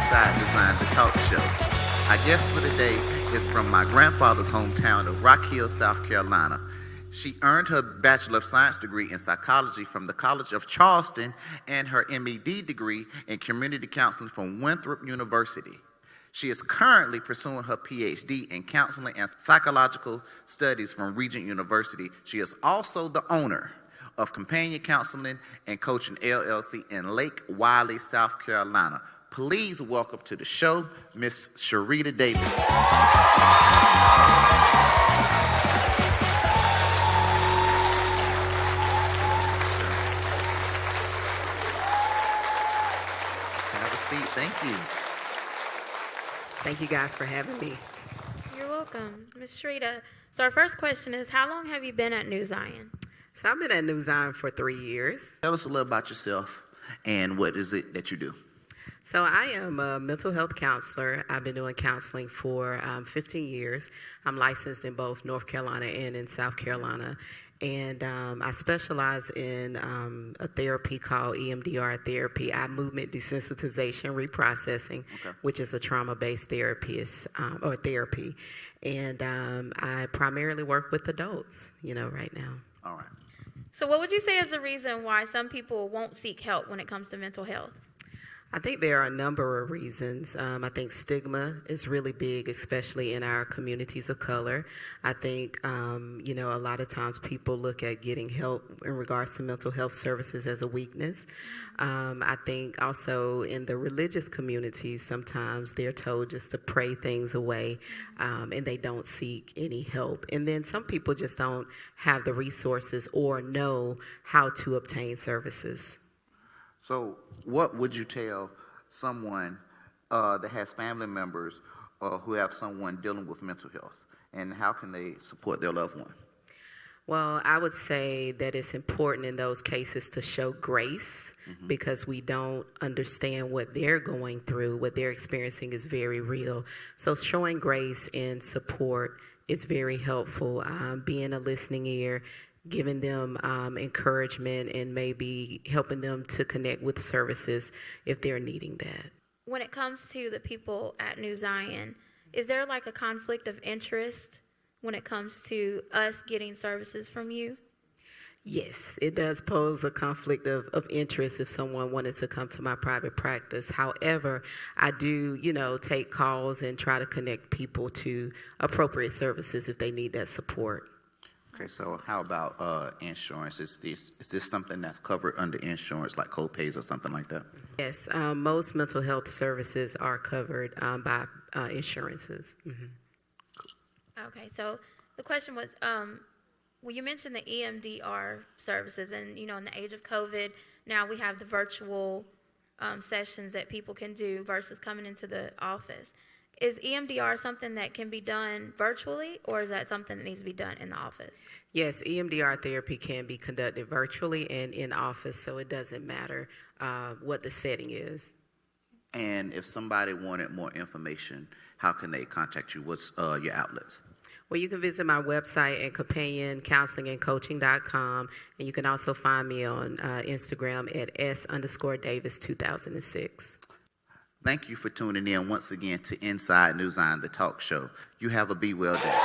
Inside Design, the talk show. Our guest for today is from my grandfather's hometown of Rock Hill, South Carolina. She earned her Bachelor of Science degree in psychology from the College of Charleston and her MED degree in community counseling from Winthrop University. She is currently pursuing her PhD in counseling and psychological studies from Regent University. She is also the owner of Companion Counseling and Coaching LLC in Lake Wiley, South Carolina. Please welcome to the show, Miss Sherita Davis. Have a seat. Thank you. Thank you guys for having me. You're welcome. Ms. Sherita, so our first question is, how long have you been at New Zion? So I've been at New Zion for 3 years. Tell us a little about yourself and what is it that you do? So I am a mental health counselor. I've been doing counseling for 15 years. I'm licensed in both North Carolina and in South Carolina. And I specialize in a therapy called EMDR therapy, eye movement desensitization reprocessing, which is a trauma-based therapy. And I primarily work with adults, right now. All right. So what would you say is the reason why some people won't seek help when it comes to mental health? I think there are a number of reasons. I think stigma is really big, especially in our communities of color. I think, a lot of times people look at getting help in regards to mental health services as a weakness. I think also in the religious communities, sometimes they're told just to pray things away, and they don't seek any help. And then some people just don't have the resources or know how to obtain services. So what would you tell someone that has family members who have someone dealing with mental health, and how can they support their loved one? Well, I would say that it's important in those cases to show grace because we don't understand what they're going through. What they're experiencing is very real. So showing grace and support is very helpful. Being a listening ear, giving them encouragement, and maybe helping them to connect with services if they're needing that. When it comes to the people at New Zion, is there like a conflict of interest when it comes to us getting services from you? Yes, it does pose a conflict of interest if someone wanted to come to my private practice. However, I do, take calls and try to connect people to appropriate services if they need that support. Okay, so how about insurance? Is this something that's covered under insurance, like co-pays or something like that? Yes, most mental health services are covered by insurances. Okay, so the question was, well, you mentioned the EMDR services, and in the age of COVID, now we have the virtual sessions that people can do versus coming into the office. Is EMDR something that can be done virtually, or is that something that needs to be done in the office? Yes, EMDR therapy can be conducted virtually and in office, so it doesn't matter what the setting is. And if somebody wanted more information, how can they contact you? What's your outlets? Well, you can visit my website at companioncounselingandcoaching.com, and you can also find me on Instagram at S_Davis2006. Thank you for tuning in once again to Inside New Zion, the talk show. You have a be well day.